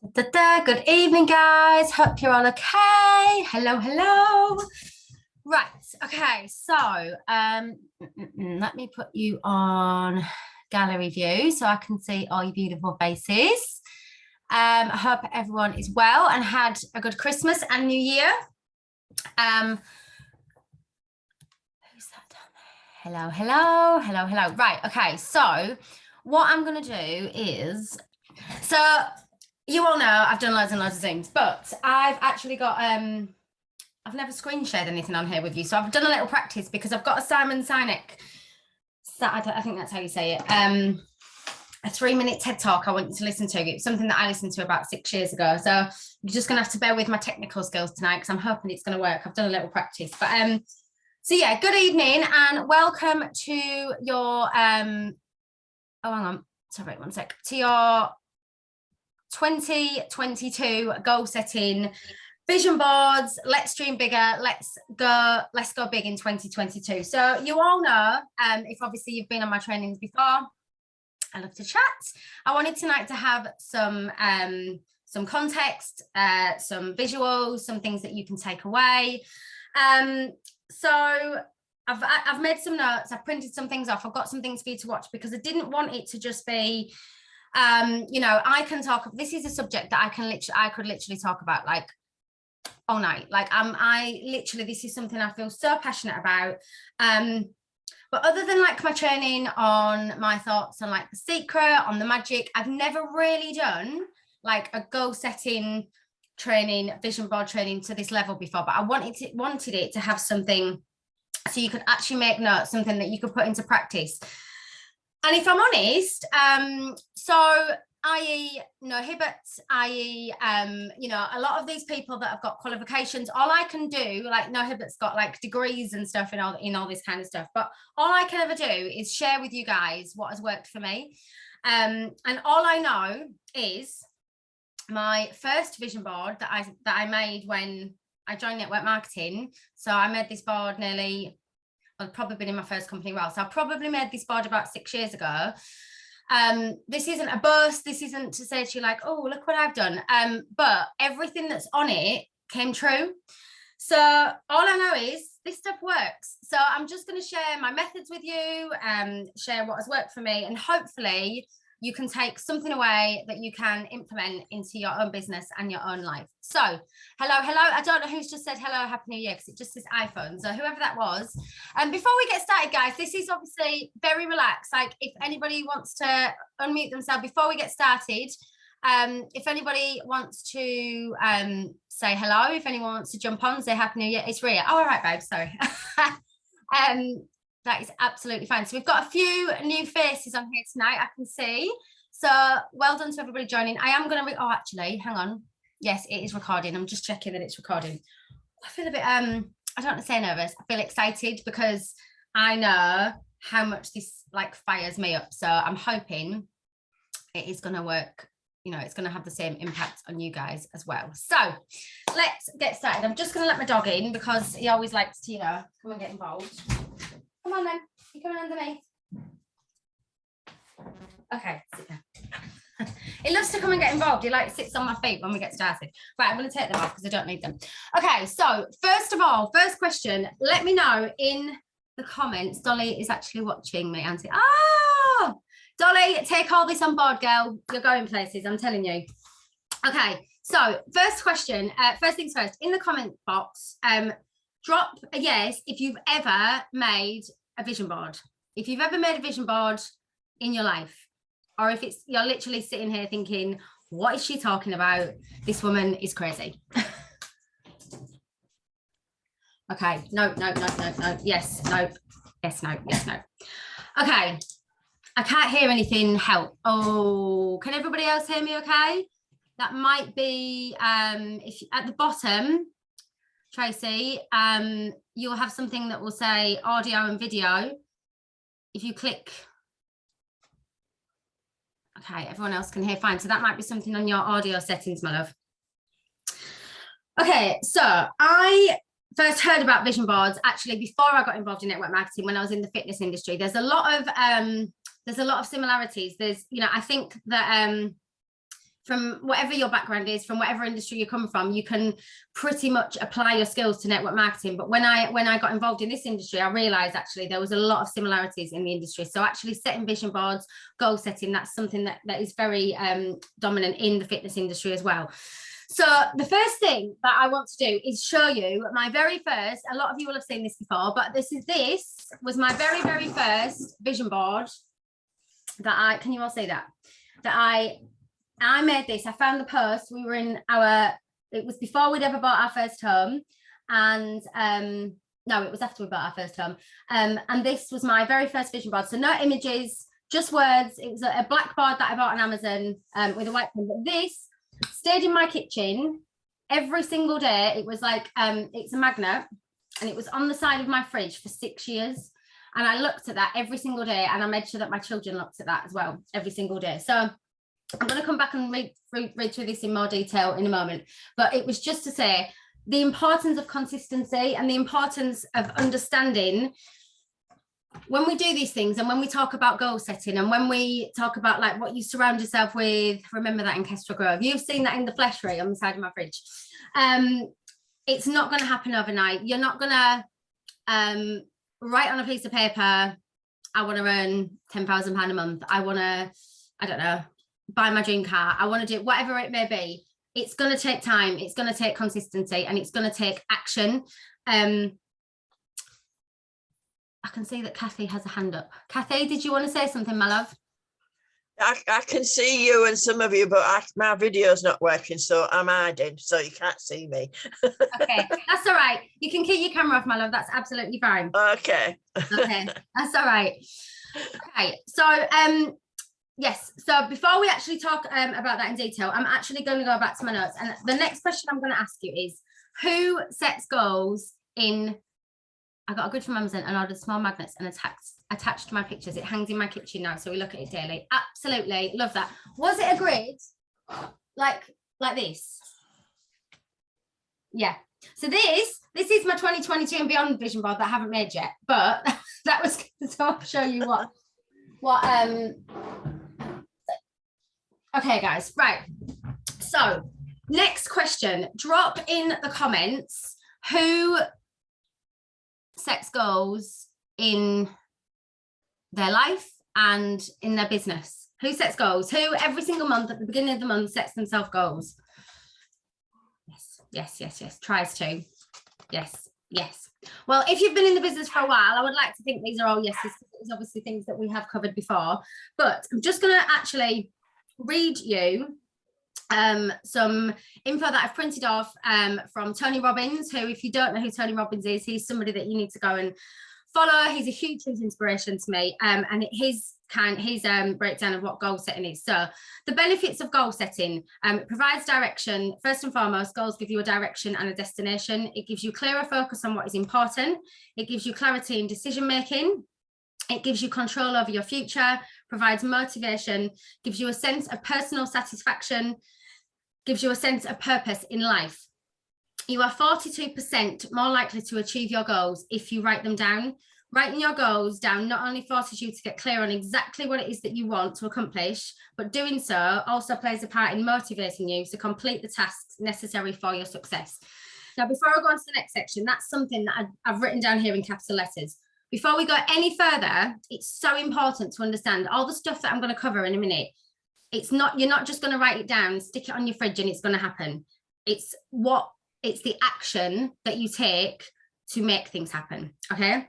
Good evening, guys. Hope you're all okay. Hello, hello. Right. Okay. So, let me put you on gallery view so I can see all your beautiful faces. I hope everyone is well and had a good Christmas and New Year. Who's that down there? Hello, hello, hello, hello. Right. Okay. So, what I'm going to do is, you all know I've done loads and loads of things, but I've actually got I've never screen shared anything on here with you, so I've done a little practice because I've got a Simon Sinek, I think that's how you say it, a 3-minute TED talk I want you to listen to. It's something that I listened to about 6 years ago, so you're just gonna have to bear with my technical skills tonight because I'm hoping it's going to work. I've done a little practice, but so yeah, good evening and welcome to your oh, hang on, sorry, one sec, to your 2022 goal setting vision boards. Let's dream bigger. Let's go big in 2022. So you all know, if obviously you've been on my trainings before, I love to chat. I wanted tonight to have some context, some visuals, some things that you can take away. So I've made some notes. I've printed some things off. I've got some things for you to watch because I didn't want it to just be you know, I can talk, this is a subject that I could literally talk about like all night. Like this is something I feel so passionate about. But other than like my training on my thoughts on like The Secret, on the magic, I've never really done like a goal setting training, vision board training to this level before, but I wanted it to have something so you could actually make notes, something that you could put into practice. And if I'm honest, so i.e. no Hibbert, i.e. you know, a lot of these people that have got qualifications, all I can do, like no Hibbert's got like degrees and stuff in all this kind of stuff, but all I can ever do is share with you guys what has worked for me. And all I know is my first vision board that I made when I joined network marketing. So I made this board I've probably been in my first company role. So I probably made this board about 6 years ago. This isn't a boast. This isn't to say to you like, oh, look what I've done. But everything that's on it came true. So all I know is this stuff works. So I'm just going to share my methods with you, share what has worked for me, and hopefully you can take something away that you can implement into your own business and your own life. So, hello. I don't know who's just said hello, Happy New Year, because it just says iPhone. So whoever that was. And before we get started, guys, this is obviously very relaxed. Like if anybody wants to unmute themselves before we get started, if anybody wants to say hello, if anyone wants to jump on, say Happy New Year, it's Ria. Oh, all right, babe, sorry. That is absolutely fine. So we've got a few new faces on here tonight, I can see. So well done to everybody joining. I am going to, oh, actually, hang on. Yes, it is recording. I'm just checking that it's recording. I feel a bit, I don't want to say nervous. I feel excited because I know how much this like fires me up. So I'm hoping it is going to work. You know, it's going to have the same impact on you guys as well. So let's get started. I'm just going to let my dog in because he always likes to, you know, come and get involved. Come on then, you're coming underneath. Okay, sit down. It loves to come and get involved. He like sits on my feet when we get started. Right, I'm going to take them off because I don't need them. Okay, so first of all, first question, let me know in the comments. Dolly is actually watching me, Auntie. Oh, Dolly, take all this on board, girl. You're going places, I'm telling you. Okay, so first question, first things first, in the comment box, drop a yes if you've ever made a vision board. If you've ever made a vision board in your life, or if it's you're literally sitting here thinking, what is she talking about? This woman is crazy. Okay, no. Yes, no. Yes, no. Yes, no. Okay, I can't hear anything. Help. Oh, can everybody else hear me okay? That might be if you, at the bottom, Tracy, you'll have something that will say audio and video. If you click, okay, everyone else can hear fine. So that might be something on your audio settings, my love. Okay, so I first heard about vision boards actually before I got involved in network marketing when I was in the fitness industry. There's a lot of similarities. There's, you know, I think that from whatever your background is, from whatever industry you come from, you can pretty much apply your skills to network marketing. But when I got involved in this industry, I realized actually there was a lot of similarities in the industry. So actually setting vision boards, goal setting, that's something that is very dominant in the fitness industry as well. So the first thing that I want to do is show you my very first, a lot of you will have seen this before, but this was my very, very first vision board that can you all see that? That I made this. I found the post. We were in it was before we'd ever bought our first home. And no, it was after we bought our first home. And this was my very first vision board. So no images, just words. It was a black board that I bought on Amazon with a white pen. But this stayed in my kitchen every single day. It was like, it's a magnet, and it was on the side of my fridge for 6 years. And I looked at that every single day, and I made sure that my children looked at that as well every single day. So I'm going to come back and read through this in more detail in a moment. But it was just to say the importance of consistency and the importance of understanding when we do these things, and when we talk about goal setting, and when we talk about like what you surround yourself with. Remember that in Kestrel Grove. You've seen that in the flesh ray on the side of my fridge. It's not going to happen overnight. You're not going to write on a piece of paper, I want to earn £10,000 a month. I want to, I don't know, buy my dream car. I want to do whatever it may be. It's going to take time. It's going to take consistency, and it's going to take action. I can see that Kathy has a hand up. Kathy, did you want to say something, my love? I can see you and some of you, but my video's not working, so I'm hiding, so you can't see me. Okay, that's all right. You can keep your camera off, my love. That's absolutely fine. Okay. Okay, that's all right. Okay, so yes, so before we actually talk about that in detail, I'm actually going to go back to my notes. And the next question I'm going to ask you is, who sets goals in... I got a good from Amazon and ordered small magnets and attached to my pictures. It hangs in my kitchen now, so we look at it daily. Absolutely love that. Was it a grid like this? Yeah. So this is my 2022 and beyond vision board that I haven't made yet, but that was so I'll show you what okay guys, right. So next question, drop in the comments who sets goals in their life and in their business. Who sets goals? Who every single month at the beginning of the month sets themselves goals? Yes. Tries to. Yes. Well, if you've been in the business for a while, I would like to think these are all yeses. It's obviously things that we have covered before, but I'm just going to actually read you some info that I've printed off from Tony Robbins, who, if you don't know who Tony Robbins is, he's somebody that you need to go and follow. He's a huge inspiration to me, and his breakdown of what goal setting is. So the benefits of goal setting, it provides direction. First and foremost, goals give you a direction and a destination. It gives you clearer focus on what is important. It gives you clarity in decision making. It gives you control over your future, provides motivation, gives you a sense of personal satisfaction, gives you a sense of purpose in life. You are 42% more likely to achieve your goals if you write them down. Writing your goals down not only forces you to get clear on exactly what it is that you want to accomplish, but doing so also plays a part in motivating you to complete the tasks necessary for your success. Now, before I go on to the next section, that's something that I've written down here in capital letters. Before we go any further, it's so important to understand all the stuff that I'm going to cover in a minute. You're not just going to write it down, stick it on your fridge and it's going to happen. It's the action that you take to make things happen. Okay.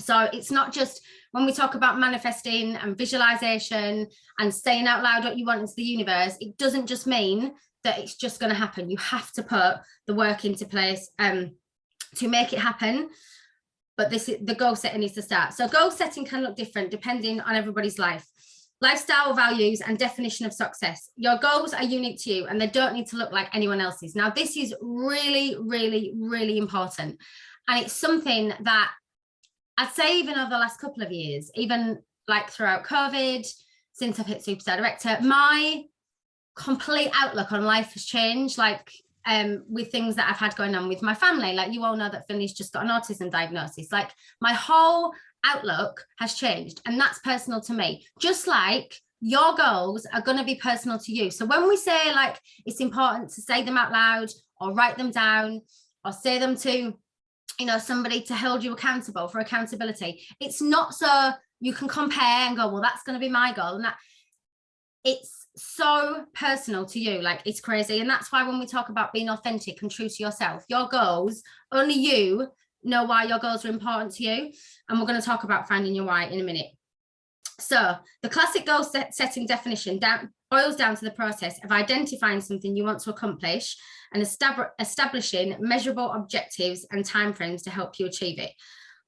So it's not just when we talk about manifesting and visualization and saying out loud what you want into the universe, it doesn't just mean that it's just going to happen. You have to put the work into place to make it happen. But the goal setting is the start. So goal setting can look different depending on everybody's lifestyle, values, and definition of success. Your goals are unique to you and they don't need to look like anyone else's. Now, this is really, really, really important. And it's something that I'd say even over the last couple of years, even like throughout COVID, since I've hit Superstar Director, my complete outlook on life has changed. Like with things that I've had going on with my family, like you all know that Finley's just got an autism diagnosis. Like my whole outlook has changed, and that's personal to me. Just like your goals are going to be personal to you. So when we say like it's important to say them out loud or write them down or say them to, you know, somebody to hold you accountable for accountability, it's not so you can compare and go, well, that's going to be my goal. And that it's so personal to you, like it's crazy. And that's why when we talk about being authentic and true to yourself, your goals, only you know why your goals are important to you. And we're going to talk about finding your why in a minute. So the classic goal setting definition boils down to the process of identifying something you want to accomplish and establishing measurable objectives and timeframes to help you achieve it.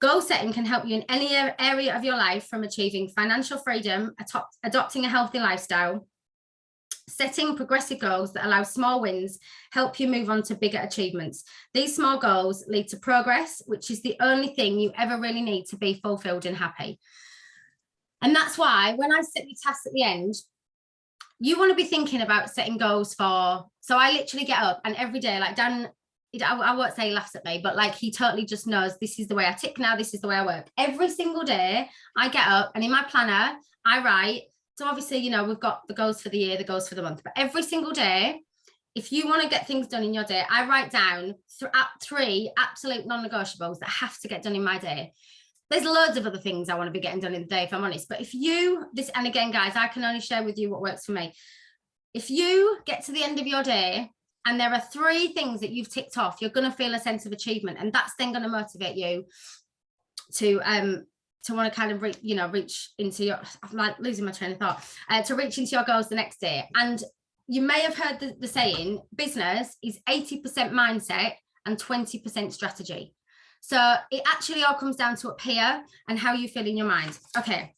Goal setting can help you in any area of your life, from achieving financial freedom, adopting a healthy lifestyle. Setting progressive goals that allow small wins help you move on to bigger achievements. These small goals lead to progress, which is the only thing you ever really need to be fulfilled and happy. And that's why when I set the tasks at the end, you want to be thinking about setting goals for, so I literally get up and every day, like Dan, I won't say he laughs at me, but like he totally just knows this is the way I tick now, this is the way I work. Every single day I get up and in my planner, I write. So obviously, you know, we've got the goals for the year, the goals for the month, but every single day, if you want to get things done in your day, I write down 3 absolute non-negotiables that have to get done in my day. There's loads of other things I want to be getting done in the day, if I'm honest. But if you, and again, guys, I can only share with you what works for me. If you get to the end of your day and there are 3 things that you've ticked off, you're going to feel a sense of achievement. And that's then going to motivate you to want to kind of, reach into your, I'm like losing my train of thought, to reach into your goals the next day. And you may have heard the saying, business is 80% mindset and 20% strategy. So it actually all comes down to up here and how you feel in your mind. Okay,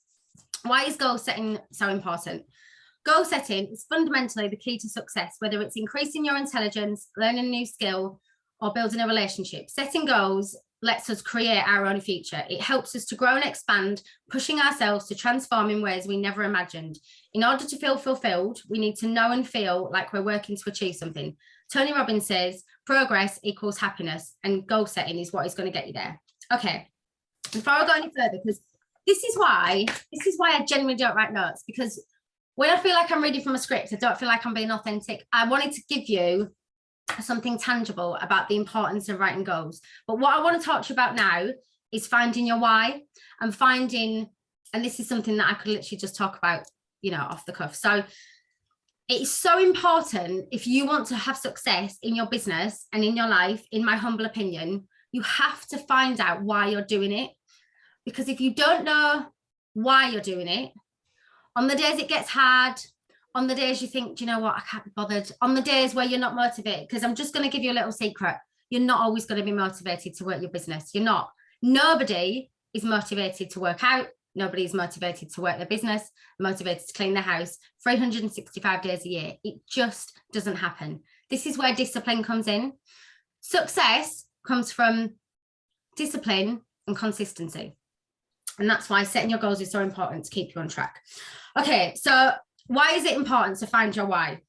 why is goal setting so important? Goal setting is fundamentally the key to success, whether it's increasing your intelligence, learning a new skill, or building a relationship. Setting goals lets us create our own future. It helps us to grow and expand, pushing ourselves to transform in ways we never imagined. In order to feel fulfilled, we need to know and feel like we're working to achieve something. Tony Robbins says, progress equals happiness, and goal setting is what is going to get you there. Okay, before I go any further, because this is why I genuinely don't write notes, because when I feel like I'm reading from a script, I don't feel like I'm being authentic. I wanted to give you something tangible about the importance of writing goals. But what I want to talk to you about now is finding your why, and this is something that I could literally just talk about, off the cuff. So it is so important, if you want to have success in your business and in your life, in my humble opinion, you have to find out why you're doing it. Because if you don't know why you're doing it, on the days it gets hard, on the days you think, do you know what, I can't be bothered, on the days where you're not motivated, because I'm just going to give you a little secret, you're not always going to be motivated to work your business. You're not. Nobody is motivated to work out. Nobody is motivated to work their business, motivated to clean their house 365 days a year. It just doesn't happen. This is where discipline comes in. Success comes from discipline and consistency. And that's why setting your goals is so important to keep you on track. Okay, so why is it important to find your why?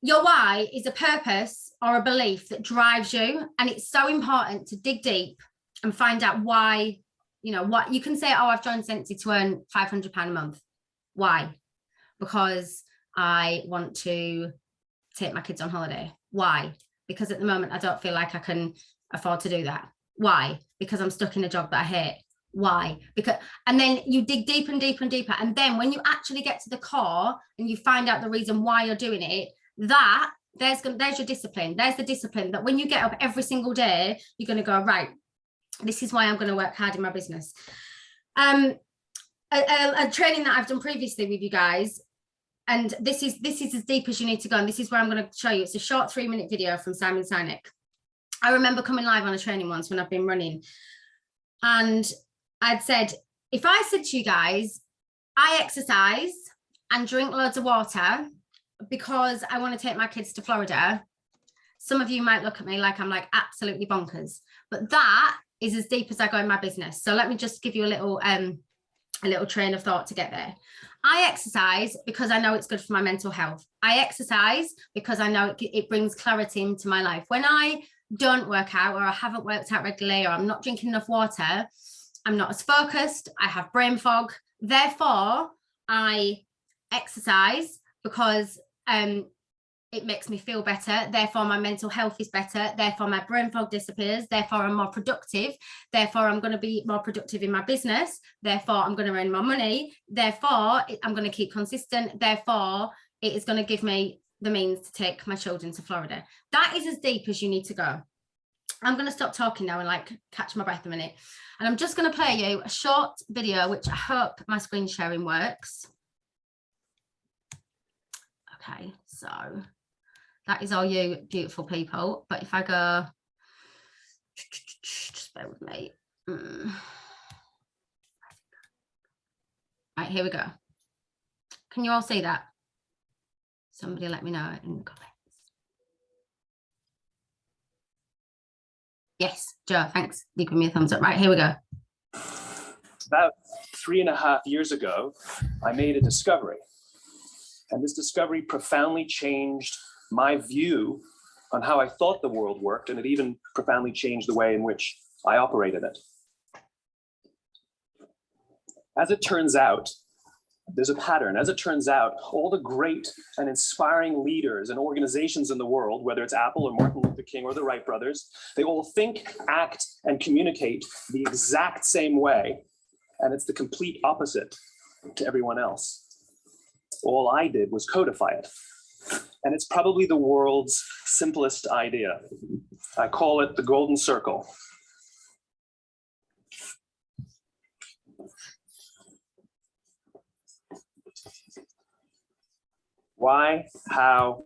Your why is a purpose or a belief that drives you. And it's so important to dig deep and find out why. What you can say, oh, I've joined Scentsy to earn £500 a month. Why? Because I want to take my kids on holiday. Why? Because at the moment I don't feel like I can afford to do that. Why? Because I'm stuck in a job that I hate. Why? And then you dig deeper and deeper and deeper. And then when you actually get to the core and you find out the reason why you're doing it, there's your discipline. There's the discipline that when you get up every single day, you're going to go, right, this is why I'm going to work hard in my business. A training that I've done previously with you guys, and this is as deep as you need to go, and this is where I'm going to show you. It's a short 3-minute video from Simon Sinek. I remember coming live on a training once when I've been running, and I'd said, if I said to you guys, I exercise and drink loads of water because I want to take my kids to Florida, some of you might look at me like I'm like absolutely bonkers, but that is as deep as I go in my business. So let me just give you a little train of thought to get there. I exercise because I know it's good for my mental health. I exercise because I know it brings clarity into my life. When I don't work out, or I haven't worked out regularly, or I'm not drinking enough water, I'm not as focused. I have brain fog. Therefore, I exercise because it makes me feel better. Therefore, my mental health is better. Therefore, my brain fog disappears. Therefore, I'm more productive. Therefore, I'm going to be more productive in my business. Therefore, I'm going to earn more money. Therefore, I'm going to keep consistent. Therefore, it is going to give me the means to take my children to Florida. That is as deep as you need to go. I'm going to stop talking now and like catch my breath a minute. And I'm just going to play you a short video, which I hope my screen sharing works. Okay, so that is all you beautiful people. But if I go, just bear with me. Right, here we go. Can you all see that? Somebody let me know in the comments. Yes, Joe, thanks. You give me a thumbs up. Right, here we go. About 3.5 years ago, I made a discovery. And this discovery profoundly changed my view on how I thought the world worked, and it even profoundly changed the way in which I operated it. As it turns out, there's a pattern. As it turns out, all the great and inspiring leaders and organizations in the world, whether it's Apple or Martin Luther King or the Wright brothers, they all think, act, and communicate the exact same way. And it's the complete opposite to everyone else. All I did was codify it. And it's probably the world's simplest idea. I call it the golden circle. Why, how,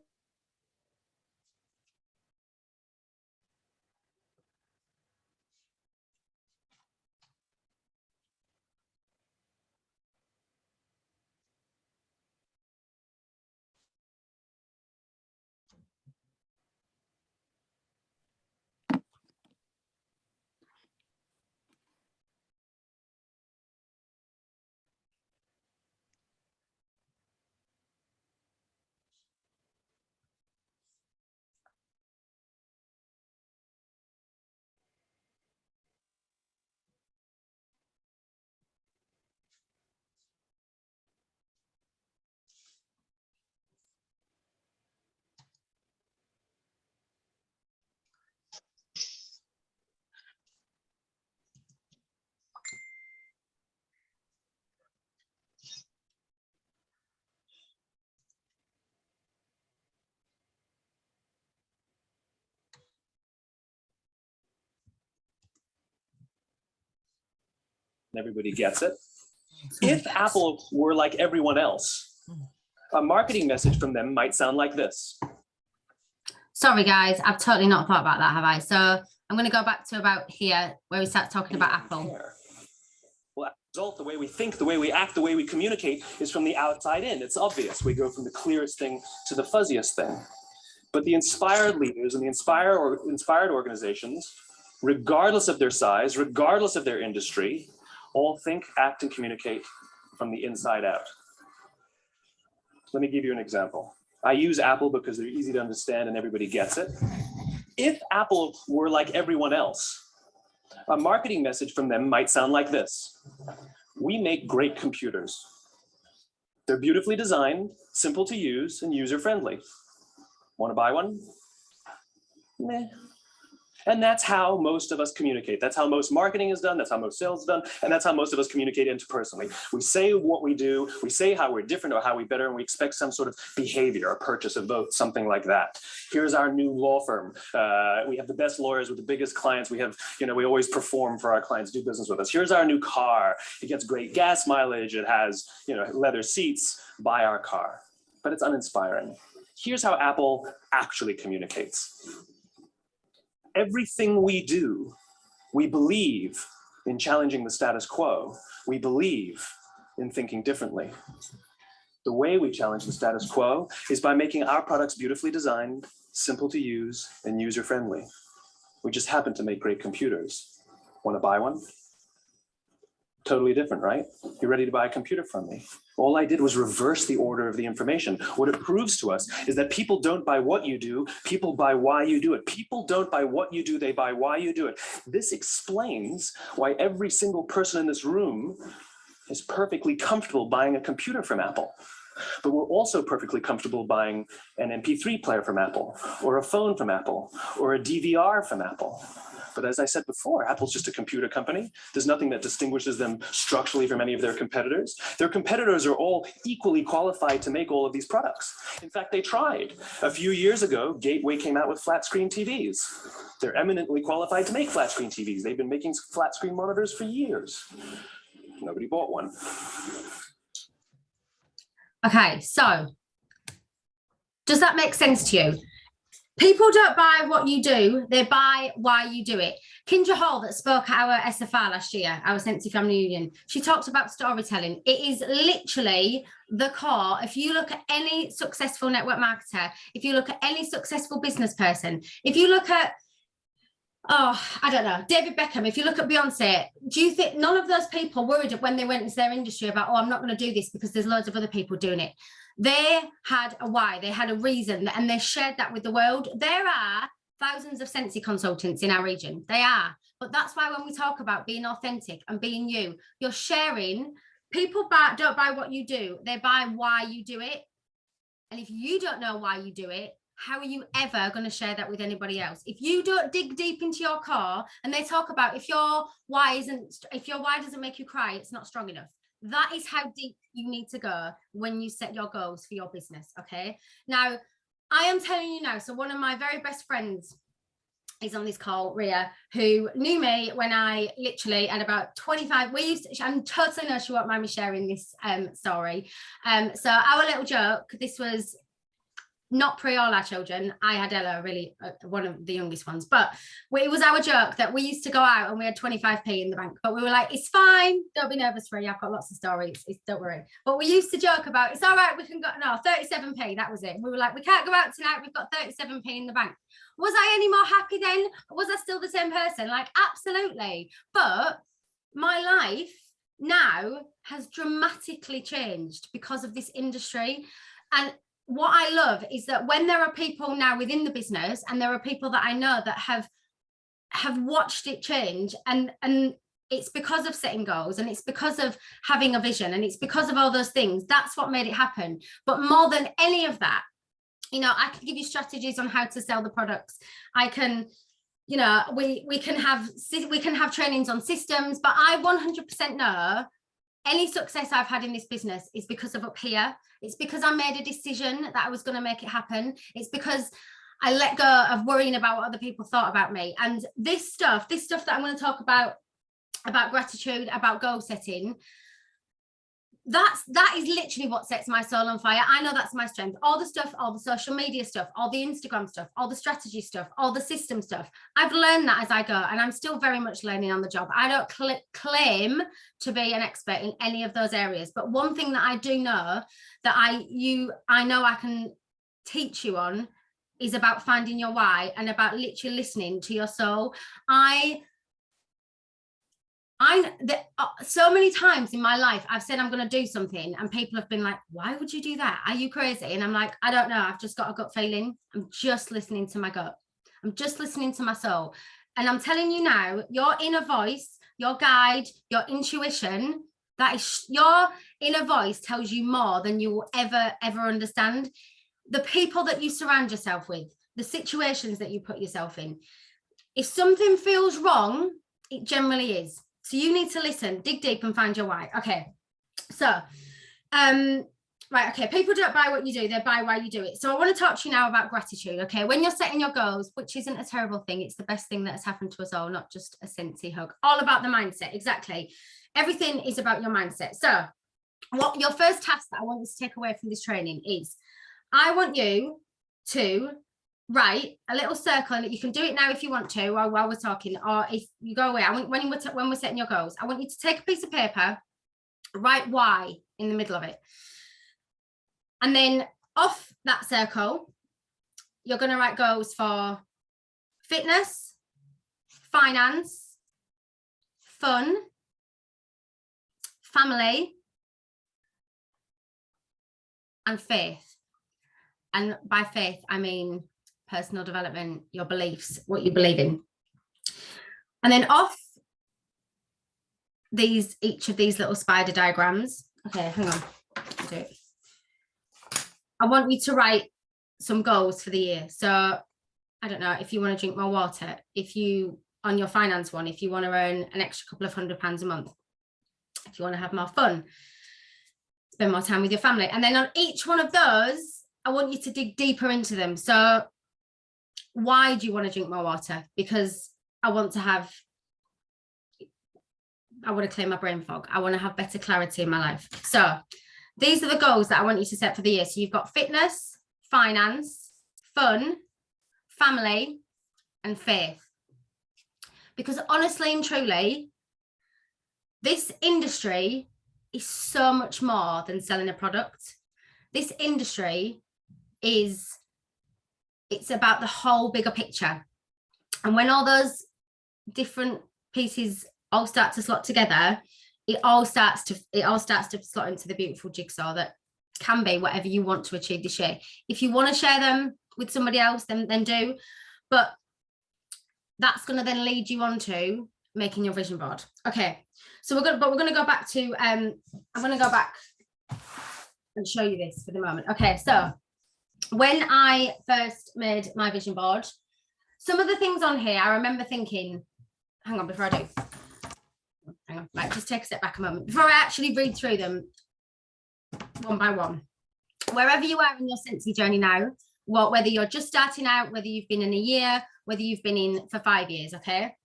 everybody gets it. If Apple were like everyone else, a marketing message from them might sound like this. Sorry, guys, I've totally not thought about that, have I? So I'm going to go back to about here where we start talking about Apple. Well, as a result, the way we think, the way we act, the way we communicate is from the outside in. It's obvious. We go from the clearest thing to the fuzziest thing. But the inspired leaders and the inspired organizations, regardless of their size, regardless of their industry, all think, act, and communicate from the inside out. Let me give you an example. I use Apple because they're easy to understand and everybody gets it. If Apple were like everyone else, a marketing message from them might sound like this. We make great computers. They're beautifully designed, simple to use, and user-friendly. Want to buy one? Meh. And that's how most of us communicate. That's how most marketing is done. That's how most sales is done. And that's how most of us communicate interpersonally. We say what we do. We say how we're different or how we're better. And we expect some sort of behavior, a purchase, a vote, something like that. Here's our new law firm. We have the best lawyers with the biggest clients. We have, we always perform for our clients, do business with us. Here's our new car. It gets great gas mileage. It has, leather seats. Buy our car. But it's uninspiring. Here's how Apple actually communicates. Everything we do, we believe in challenging the status quo. We believe in thinking differently. The way we challenge the status quo is by making our products beautifully designed, simple to use, and user-friendly. We just happen to make great computers. Want to buy one? Totally different, right? You're ready to buy a computer from me. All I did was reverse the order of the information. What it proves to us is that people don't buy what you do, people buy why you do it. People don't buy what you do, they buy why you do it. This explains why every single person in this room is perfectly comfortable buying a computer from Apple. but we're also perfectly comfortable buying an MP3 player from Apple, or a phone from Apple, or a DVR from Apple. But as I said before, Apple's just a computer company. There's nothing that distinguishes them structurally from any of their competitors. Their competitors are all equally qualified to make all of these products. In fact, they tried. A few years ago, Gateway came out with flat screen TVs. They're eminently qualified to make flat screen TVs. They've been making flat screen monitors for years. Nobody bought one. Okay, so does that make sense to you? People don't buy what you do, they buy why you do it. Kendra Hall, that spoke at our SFR last year, our Scentsy Family Union, she talked about storytelling. It is literally the core. If you look at any successful network marketer, if you look at any successful business person, if you look at, oh, I don't know, David Beckham, if you look at Beyonce, do you think none of those people worried when they went into their industry about, oh, I'm not going to do this because there's loads of other people doing it? They had a why, they had a reason, and they shared that with the world. There are thousands of Scentsy consultants in our region. They are. But that's why when we talk about being authentic and being you, you're sharing. People don't buy what you do. They buy why you do it. And if you don't know why you do it, how are you ever going to share that with anybody else? If you don't dig deep into your core, and they talk about if your why doesn't make you cry, it's not strong enough. That is how deep you need to go when you set your goals for your business. Okay. Now, I am telling you now, so one of my very best friends is on this call, Ria, who knew me when I literally at about 25, I'm totally no, she won't mind me sharing this story. So our little joke, this was not pre all our children. I had Ella, really one of the youngest ones, but it was our joke that we used to go out and we had 25p in the bank, but we were like, it's fine, don't be nervous, Ria, I've got lots of stories, don't worry. But we used to joke about, it's all right, we can go, no, 37p, that was it. We were like, we can't go out tonight, we've got 37p in the bank. Was I any more happy then? Was I still the same person? Like, absolutely. But my life now has dramatically changed because of this industry. And what I love is that when there are people now within the business, and there are people that I know that have watched it change, and it's because of setting goals, and it's because of having a vision, and it's because of all those things. That's what made it happen. But more than any of that, you know, I can give you strategies on how to sell the products. I can, you know, we can have trainings on systems, but I 100% know any success I've had in this business is because of up here. It's because I made a decision that I was going to make it happen. It's because I let go of worrying about what other people thought about me. And this stuff that I'm going to talk about gratitude, about goal setting, that is literally what sets my soul on fire. I know that's my strength. All the stuff, all the social media stuff, all the Instagram stuff, all the strategy stuff, all the system stuff, I've learned that as I go, and I'm still very much learning on the job. I don't claim to be an expert in any of those areas, but one thing that I do know that I know I can teach you on is about finding your why, and about literally listening to your soul. So many times in my life I've said I'm going to do something, and people have been like, why would you do that? Are you crazy? And I'm like, I don't know, I've just got a gut feeling. I'm just listening to my gut. I'm just listening to my soul. And I'm telling you now, your inner voice, your guide, your intuition, that is, your inner voice tells you more than you will ever understand. The people that you surround yourself with, the situations that you put yourself in, if something feels wrong, it generally is. So you need to listen, dig deep, and find your why. Okay. So, right. Okay. People don't buy what you do. They buy why you do it. So I want to talk to you now about gratitude. Okay. When you're setting your goals, which isn't a terrible thing, it's the best thing that has happened to us all, not just a Scentsy hug. All about the mindset. Exactly. Everything is about your mindset. So what your first task that I want you to take away from this training is, I want you to write a little circle, and you can do it now if you want to, or while we're talking, or if you go away. I want, when we're setting your goals, I want you to take a piece of paper, write why in the middle of it, and then off that circle you're going to write goals for fitness, finance, fun, family, and faith. And by faith I mean personal development, your beliefs, what you believe in. And then off each of these little spider diagrams. Okay, hang on. I'll do it. I want you to write some goals for the year. So I don't know, if you want to drink more water, if you, on your finance one, if you want to earn an extra couple of £100 a month, if you want to have more fun, spend more time with your family. And then on each one of those, I want you to dig deeper into them. So why do you want to drink more water? Because I want to clear my brain fog. I want to have better clarity in my life. So these are the goals that I want you to set for the year. So you've got fitness, finance, fun, family, and faith. Because honestly and truly, this industry is so much more than selling a product. This industry it's about the whole bigger picture. And when all those different pieces all start to slot together, it all starts to slot into the beautiful jigsaw that can be whatever you want to achieve this year. If you want to share them with somebody else, then do. But that's going to then lead you on to making your vision board. Okay, so we're going to go back to I'm going to go back and show you this for the moment. Okay, so when I first made my vision board, some of the things on here, I remember thinking, hang on, before I do, hang on, right, just take a step back a moment before I actually read through them one by one. Wherever you are in your Scentsy journey now, whether you're just starting out, whether you've been in a year, whether you've been in for 5 years, okay,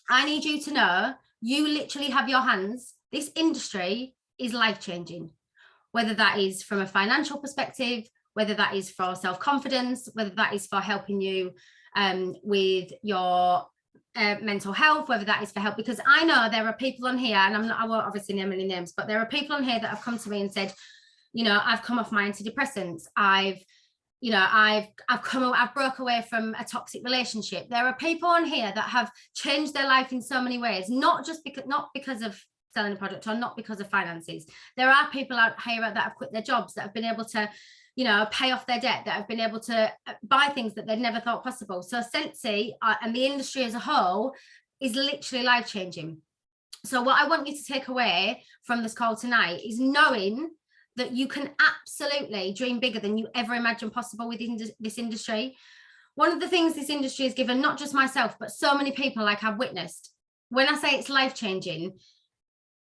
I need you to know you literally have your hands. This industry is life-changing, whether that is from a financial perspective, whether that is for self-confidence, whether that is for helping you with your mental health, whether that is for help, because I know there are people on here, and I won't obviously name any names, but there are people on here that have come to me and said, you know, I've come off my antidepressants, I've broke away from a toxic relationship. There are people on here that have changed their life in so many ways, not because of selling a product or not because of finances. There are people out here that have quit their jobs, that have been able to, you know, pay off their debt, that have been able to buy things that they'd never thought possible. So Scentsy and the industry as a whole is literally life-changing. So what I want you to take away from this call tonight is knowing that you can absolutely dream bigger than you ever imagined possible within this industry. One of the things this industry has given, not just myself, but so many people, like I've witnessed, when I say it's life-changing,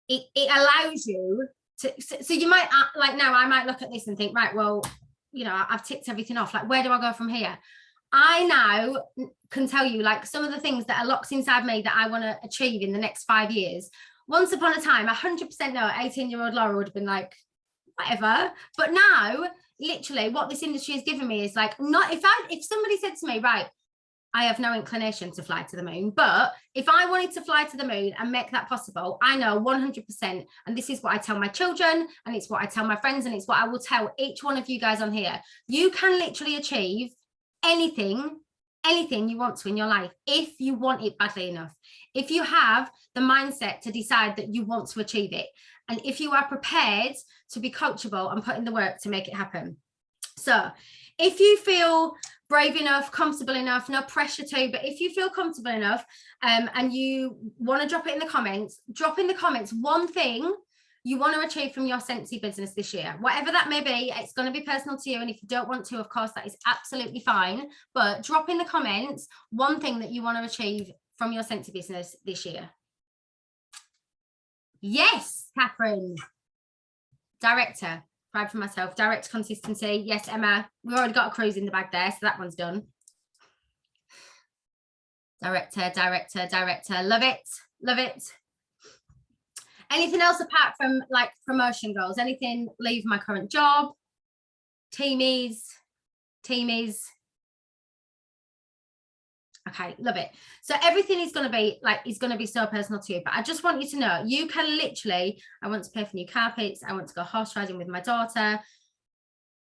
it allows you to, so you might, like now I might look at this and think, right, well, you know, I've ticked everything off. Like, where do I go from here? I now can tell you, like, some of the things that are locked inside me that I want to achieve in the next 5 years. Once upon a time, 100% know 18-year-old Laura would have been like, whatever. But now, literally, what this industry has given me is like, if somebody said to me, right, I have no inclination to fly to the moon, but if I wanted to fly to the moon and make that possible, I know 100%, and this is what I tell my children, and it's what I tell my friends, and it's what I will tell each one of you guys on here, you can literally achieve anything you want to in your life if you want it badly enough, if you have the mindset to decide that you want to achieve it, and if you are prepared to be coachable and put in the work to make it happen. So if you feel brave enough, comfortable enough, no pressure to, but if you feel comfortable enough and you want to drop it in the comments, drop in the comments one thing you want to achieve from your Scentsy business this year, whatever that may be. It's going to be personal to you, and if you don't want to, of course, that is absolutely fine, but drop in the comments one thing that you want to achieve from your Scentsy business this year. Yes, Catherine. Director, proud for myself. Direct consistency. Yes, Emma, we've already got a cruise in the bag there, so that one's done. Director. Love it. Love it. Anything else apart from like promotion goals? Anything, leave my current job, teamies. Okay, love it. So everything is going to be so personal to you, but I just want you to know you can literally, I want to pay for new carpets, I want to go horse riding with my daughter,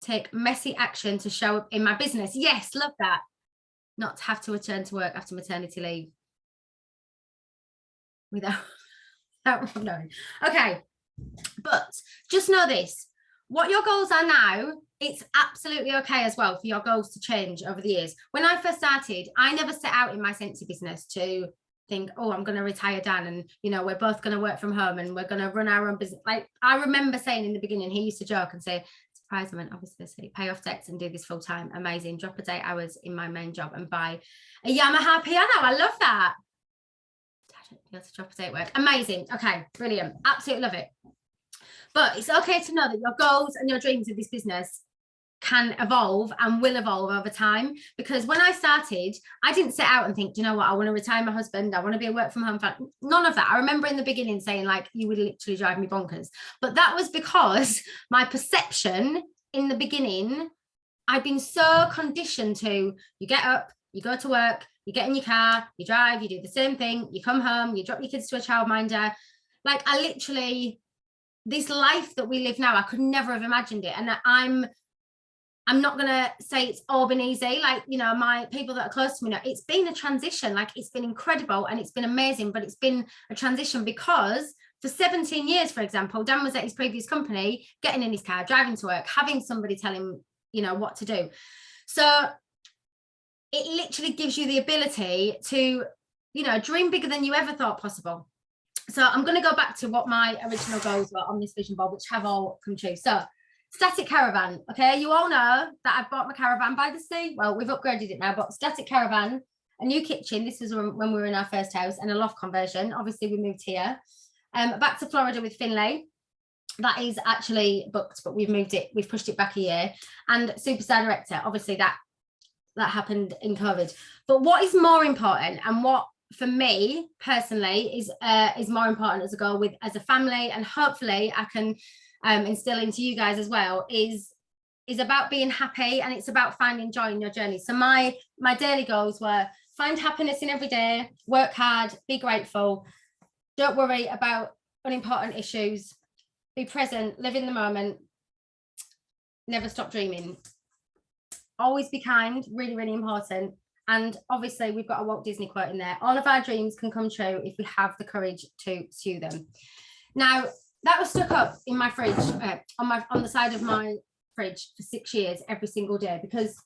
take messy action to show up in my business. Yes, love that. Not to have to return to work after maternity leave without knowing. Okay, but just know this, what your goals are now, it's absolutely okay as well for your goals to change over the years. When I first started, I never set out in my Scentsy business to think, oh, I'm going to retire Dan, and you know, we're both going to work from home and we're going to run our own business. Like I remember saying in the beginning, he used to joke and say, prize event, obviously, pay off debts and do this full time. Amazing. Drop a day hours in my main job and buy a Yamaha piano. I love that. You have to drop a day at work. Amazing. Okay, brilliant. Absolutely love it. But it's okay to know that your goals and your dreams of this business can evolve and will evolve over time. Because when I started, I didn't set out and think, do you know what, I want to retire my husband, I want to be a work from home family. None of that. I remember in the beginning saying, like, you would literally drive me bonkers. But that was because my perception in the beginning, I'd been so conditioned to, you get up, you go to work, you get in your car, you drive, you do the same thing, you come home, you drop your kids to a childminder. Like, I literally, this life that we live now, I could never have imagined it. And I'm not gonna say it's all been easy. Like, you know, my people that are close to me know it's been a transition. Like, it's been incredible and it's been amazing, but it's been a transition because for 17 years, for example, Dan was at his previous company, getting in his car, driving to work, having somebody tell him, you know, what to do. So it literally gives you the ability to, you know, dream bigger than you ever thought possible. So I'm going to go back to what my original goals were on this vision board, which have all come true. So static caravan. Okay, you all know that I've bought my caravan by the sea. Well, we've upgraded it now, but static caravan, a new kitchen. This was when we were in our first house, and a loft conversion. Obviously, we moved here. Back to Florida with Finlay. That is actually booked, but we've moved it. We've pushed it back a year. And Superstar Director. Obviously, that happened in COVID. But what is more important, and what for me personally is more important as a goal with as a family, and hopefully I can instill into you guys as well, is about being happy, and it's about finding joy in your journey. So my daily goals were find happiness in every day, work hard, be grateful, don't worry about unimportant issues, be present, live in the moment, never stop dreaming, always be kind, really, really important. And obviously we've got a Walt Disney quote in there, all of our dreams can come true if we have the courage to pursue them. Now, that was stuck up in my fridge, on the side of my fridge for 6 years, every single day, because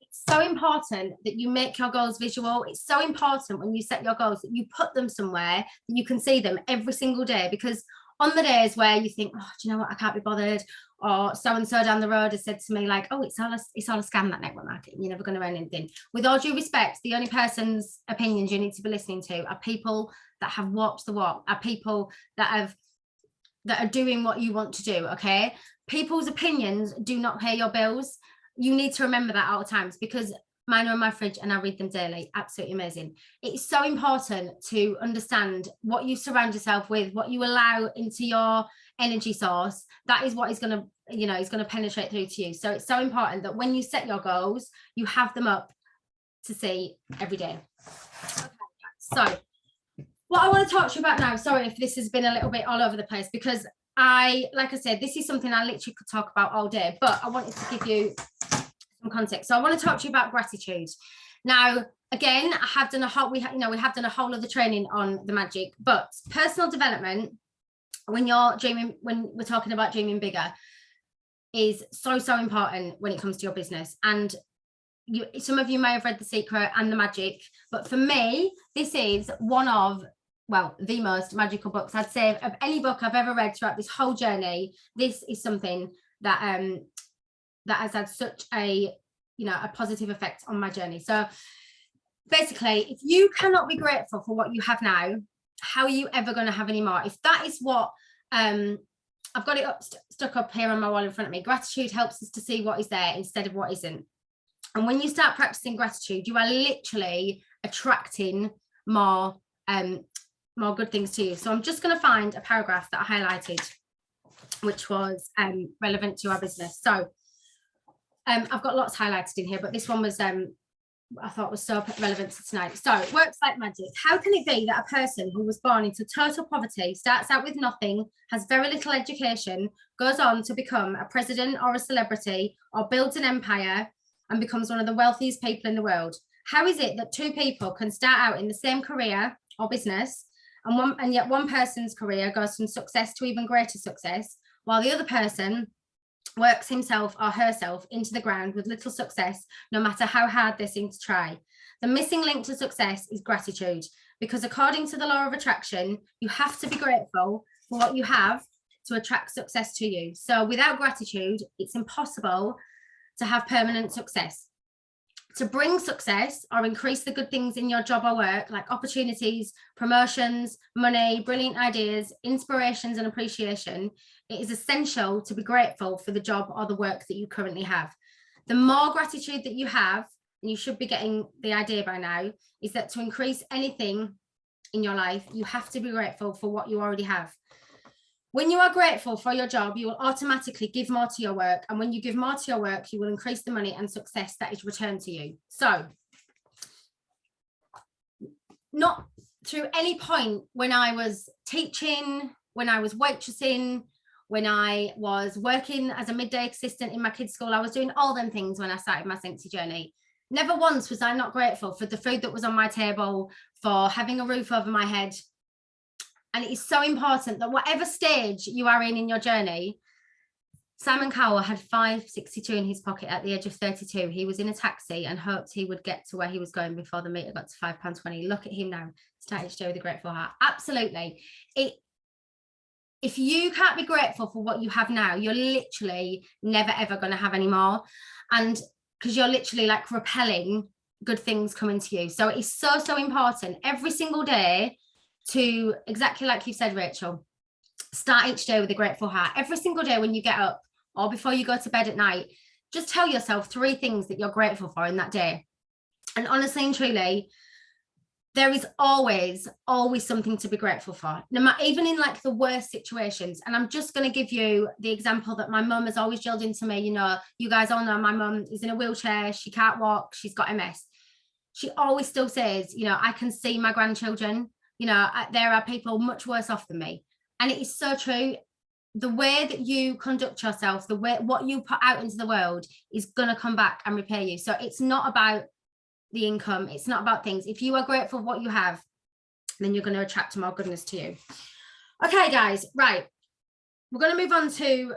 it's so important that you make your goals visual. It's so important when you set your goals that you put them somewhere that you can see them every single day. Because on the days where you think, oh, do you know what, I can't be bothered, or so-and-so down the road has said to me, like, oh, it's all a scam, that network marketing, you're never going to earn anything. With all due respect, the only person's opinions you need to be listening to are people that have walked the walk, are people that are doing what you want to do. Okay, people's opinions do not pay your bills. You need to remember that at all times, because mine are in my fridge and I read them daily. Absolutely amazing. It's so important to understand what you surround yourself with, what you allow into your energy source. That is what is going to, you know, is going to penetrate through to you. So it's so important that when you set your goals, you have them up to see every day. Okay, so what I want to talk to you about now, sorry if this has been a little bit all over the place, because like I said, this is something I literally could talk about all day, but I wanted to give you some context. So I want to talk to you about gratitude. Now, again, I have done a whole, we have done a whole other training on the magic, but personal development, when you're dreaming, when we're talking about dreaming bigger, is so important when it comes to your business. And some of you may have read The Secret and The Magic, but for me, this is one of, well, the most magical books, I'd say, of any book I've ever read throughout this whole journey. This is something that that has had such a, you know, a positive effect on my journey. So basically, if you cannot be grateful for what you have now, how are you ever going to have any more? If that is what I've got it stuck up here on my wall in front of me, gratitude helps us to see what is there instead of what isn't. And when you start practicing gratitude, you are literally attracting more good things to you. So I'm just going to find a paragraph that I highlighted, which was relevant to our business. So I've got lots highlighted in here, but this one was I thought was so relevant to tonight. So it works like magic. How can it be that a person who was born into total poverty, starts out with nothing, has very little education, goes on to become a president or a celebrity, or builds an empire and becomes one of the wealthiest people in the world? How is it that two people can start out in the same career or business, and yet one person's career goes from success to even greater success, while the other person works himself or herself into the ground with little success, no matter how hard they seem to try? The missing link to success is gratitude, because according to the law of attraction, you have to be grateful for what you have to attract success to you. So without gratitude, it's impossible to have permanent success. To bring success or increase the good things in your job or work, like opportunities, promotions, money, brilliant ideas, inspirations, and appreciation, it is essential to be grateful for the job or the work that you currently have. The more gratitude that you have, and you should be getting the idea by now, is that to increase anything in your life, you have to be grateful for what you already have. When you are grateful for your job, you will automatically give more to your work. And when you give more to your work, you will increase the money and success that is returned to you. So, not through any point when I was teaching, when I was waitressing, when I was working as a midday assistant in my kids' school, I was doing all them things when I started my Scentsy journey. Never once was I not grateful for the food that was on my table, for having a roof over my head. And it is so important that whatever stage you are in your journey, Simon Cowell had $5.62 in his pocket at the age of 32. He was in a taxi and hoped he would get to where he was going before the meter got to £5.20. Look at him now, started to do with a grateful heart. Absolutely. If you can't be grateful for what you have now, you're literally never, ever going to have any more. And because you're literally like repelling good things coming to you. So it is so, so important every single day to, exactly like you said, Rachel, start each day with a grateful heart. Every single day when you get up or before you go to bed at night, just tell yourself 3 things that you're grateful for in that day. And honestly and truly, there is always something to be grateful for, no matter, even in like the worst situations. And I'm just going to give you the example that my mum has always drilled into me. You know, you guys all know my mum is in a wheelchair. She can't walk. She's got MS. She always still says, you know, I can see my grandchildren. You know, there are people much worse off than me. And it is so true. The way that you conduct yourself, the way what you put out into the world is going to come back and repay you. So it's not about the income. It's not about things. If you are grateful for what you have, then you're going to attract more goodness to you. Okay, guys, right. We're going to move on to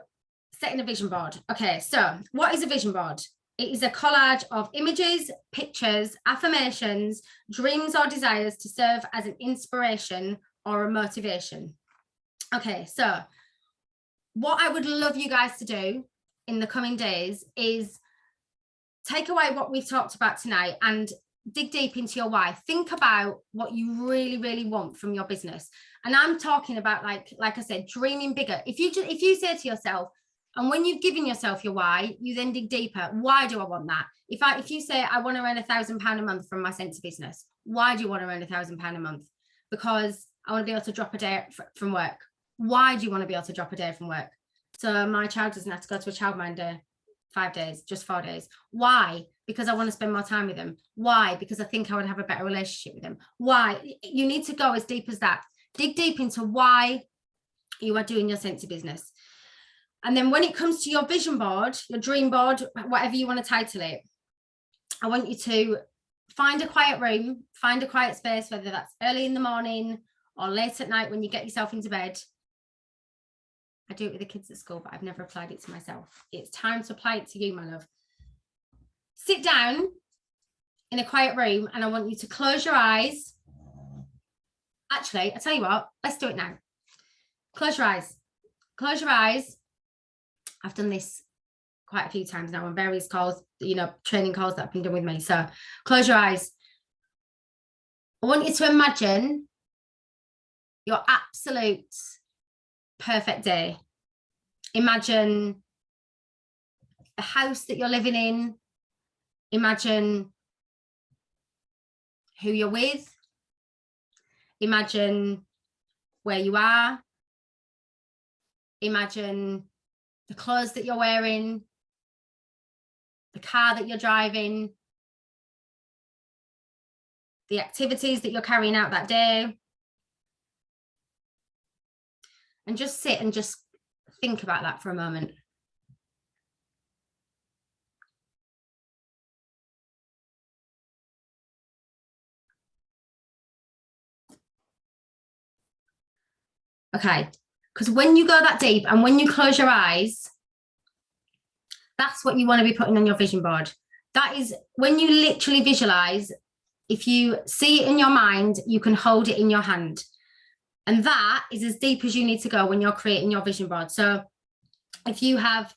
setting a vision board. Okay, so what is a vision board? It is a collage of images, pictures, affirmations, dreams or desires to serve as an inspiration or a motivation. Okay, so what I would love you guys to do in the coming days is take away what we've talked about tonight and dig deep into your why. Think about what you really, really want from your business. And I'm talking about, like I said, dreaming bigger. If you say to yourself, and when you've given yourself your why, you then dig deeper. Why do I want that? If you say, I want to earn £1,000 a month from my Scentsy business, why do you want to earn £1,000 a month? Because I want to be able to drop a day from work. Why do you want to be able to drop a day from work? So my child doesn't have to go to a childminder 5 days, just 4 days. Why? Because I want to spend more time with them. Why? Because I think I would have a better relationship with them. Why? You need to go as deep as that. Dig deep into why you are doing your Scentsy business. And then when it comes to your vision board, your dream board, whatever you want to title it, I want you to find a quiet room, find a quiet space, whether that's early in the morning or late at night when you get yourself into bed. I do it with the kids at school, but I've never applied it to myself. It's time to apply it to you, my love. Sit down in a quiet room and I want you to close your eyes. Actually, I tell you what, let's do it now. Close your eyes. Close your eyes. I've done this quite a few times now on various calls, you know, training calls that have been done with me. So close your eyes. I want you to imagine your absolute perfect day. Imagine the house that you're living in. Imagine who you're with. Imagine where you are. Imagine the clothes that you're wearing, the car that you're driving, the activities that you're carrying out that day. And just sit and just think about that for a moment. Okay, because when you go that deep and when you close your eyes, that's what you want to be putting on your vision board. That is when you literally visualize. If you see it in your mind, you can hold it in your hand. And that is as deep as you need to go when you're creating your vision board. So if you have,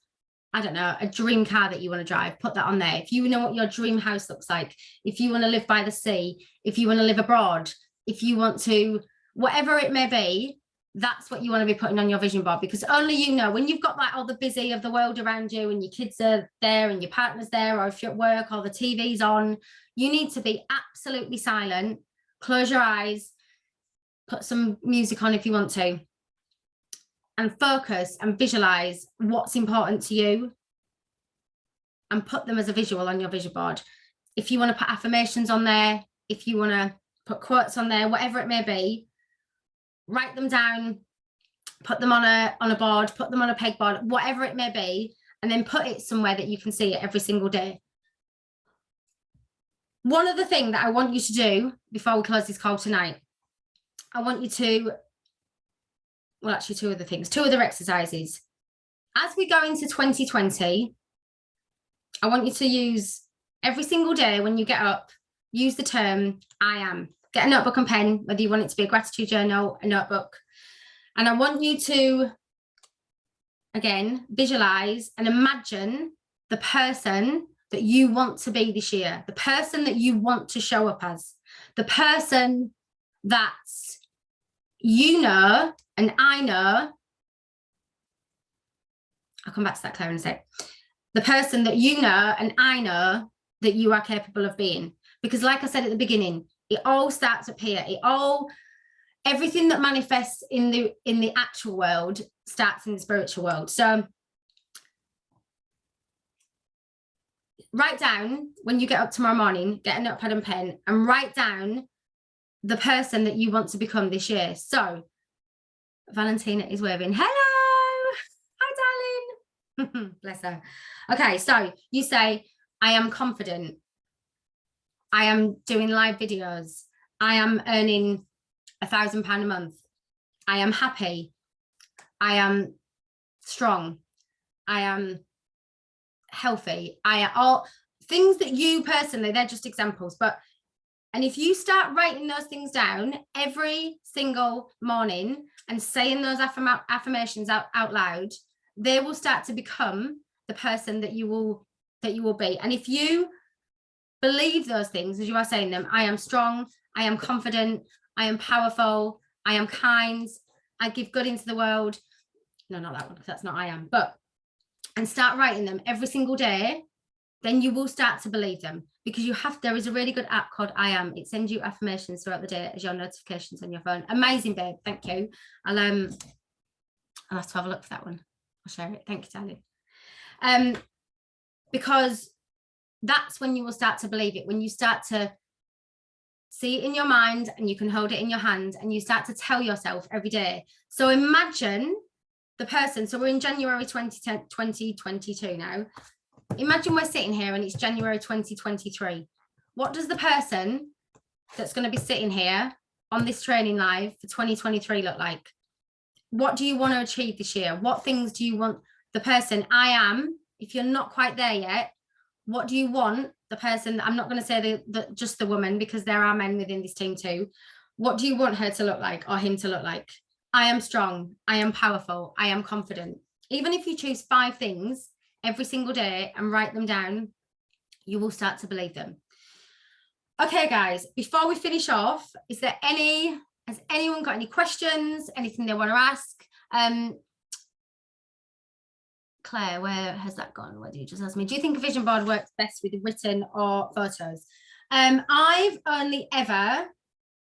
I don't know, a dream car that you want to drive, put that on there. If you know what your dream house looks like, if you want to live by the sea, if you want to live abroad, if you want to, whatever it may be, that's what you want to be putting on your vision board, because only you know. When you've got like all the busy of the world around you and your kids are there and your partner's there, or if you're at work or the TV's on, you need to be absolutely silent, close your eyes, put some music on if you want to, and focus and visualize what's important to you and put them as a visual on your vision board. If you want to put affirmations on there, if you want to put quotes on there, whatever it may be, write them down, put them on a board, put them on a pegboard, whatever it may be, and then put it somewhere that you can see it every single day. One other thing that I want you to do before we close this call tonight, I want you to, well, actually two other exercises. As we go into 2020, I want you to use every single day when you get up, use the term I am. Get a notebook and pen, whether you want it to be a gratitude journal, a notebook. And I want you to, again, visualize and imagine the person that you want to be this year, the person that you want to show up as, the person that you know and I know. I'll come back to that, Claire, in a sec. The person that you know and I know that you are capable of being. Because like I said at the beginning, it all starts up here. Everything that manifests in the actual world starts in the spiritual world. So write down, when you get up tomorrow morning, get a notepad and pen and write down the person that you want to become this year. So Valentina is waving. Hello. Hi, darling. Bless her. Okay, so you say, I am confident. I am doing live videos. I am earning £1,000 a month. I am happy. I am strong. I am healthy. All things that you personally, they're just examples, and if you start writing those things down every single morning and saying those affirmations out loud, they will start to become the person that you will be. And if you believe those things as you are saying them, I am strong, I am confident, I am powerful, I am kind, I give good into the world. No, not that one, because that's not I am. And start writing them every single day, then you will start to believe them, because there is a really good app called I Am. It sends you affirmations throughout the day as your notifications on your phone. Amazing, babe. Thank you. I'll have to have a look for that one. I'll share it. Thank you, darling. Because that's when you will start to believe it, when you start to see it in your mind and you can hold it in your hand and you start to tell yourself every day. So imagine the person, so we're in January 2022 now. Imagine we're sitting here and it's January 2023. What does the person that's going to be sitting here on this training live for 2023 look like? What do you want to achieve this year? What things do you want the person I am, if you're not quite there yet, what do you want the person, I'm not going to say just the woman, because there are men within this team too. What do you want her to look like or him to look like? I am strong. I am powerful. I am confident. Even if you choose 5 things every single day and write them down, you will start to believe them. Okay, guys, before we finish off, has anyone got any questions, anything they want to ask? Claire, where has that gone? Where do you just ask me? Do you think a vision board works best with written or photos? I've only ever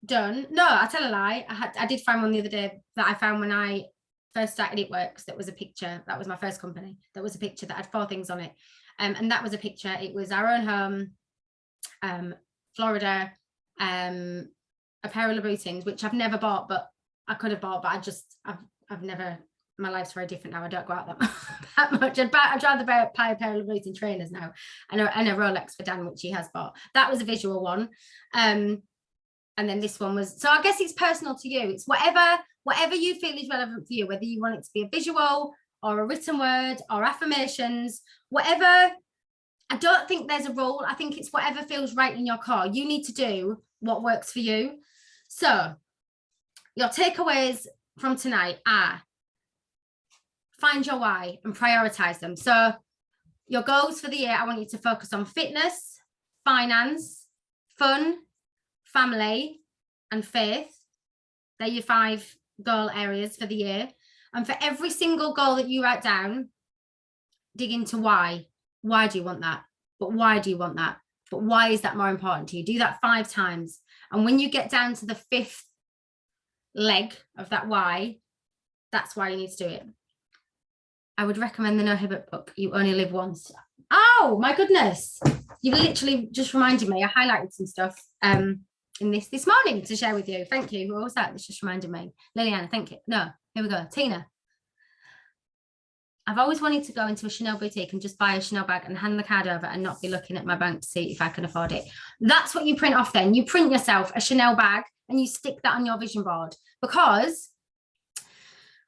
done, no, I tell a lie. I did find one the other day that I found when I first started It Works. That was a picture. That was my first company. That was a picture that had 4 things on it. And that was a picture. It was our own home, Florida, a pair of Louboutins, which I've never bought, but I could have bought, but I've never, my life's very different now. I don't go out that much. I'd rather buy a pair of Louboutin trainers now, and a Rolex for Dan, which he has bought. That was a visual one. And then this one was, so I guess it's personal to you. It's whatever you feel is relevant for you, whether you want it to be a visual or a written word or affirmations, whatever. I don't think there's a rule. I think it's whatever feels right in your core. You need to do what works for you. So your takeaways from tonight are: find your why and prioritize them. So your goals for the year, I want you to focus on fitness, finance, fun, family, and faith. They're your 5 goal areas for the year. And for every single goal that you write down, dig into why. Why do you want that? But why do you want that? But why is that more important to you? Do that 5 times. And when you get down to the 5th leg of that why, that's why you need to do it. I would recommend the No Hibbert book, You Only Live Once. Oh my goodness. You literally just reminded me. I highlighted some stuff in this morning to share with you. Thank you. What was that? It's just reminded me. Liliana, thank you. No, here we go. Tina. I've always wanted to go into a Chanel boutique and just buy a Chanel bag and hand the card over and not be looking at my bank to see if I can afford it. That's what you print off then. You print yourself a Chanel bag and you stick that on your vision board because,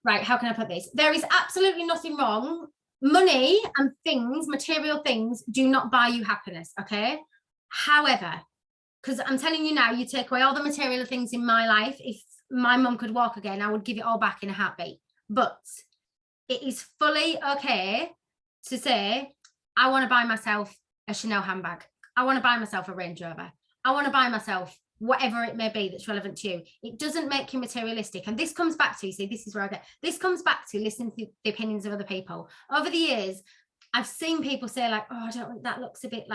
right, how can I put this? There is absolutely nothing wrong. Money and things, material things, do not buy you happiness, okay? However, because I'm telling you now, you take away all the material things in my life. If my mum could walk again, I would give it all back in a heartbeat. But it is fully okay to say, I want to buy myself a Chanel handbag. I want to buy myself a Range Rover. I want to buy myself whatever it may be that's relevant to you. It doesn't make you materialistic. And this comes back to, see, this is where I get, this comes back to listening to the opinions of other people. Over the years, I've seen people say like, oh, I don't want, that looks a bit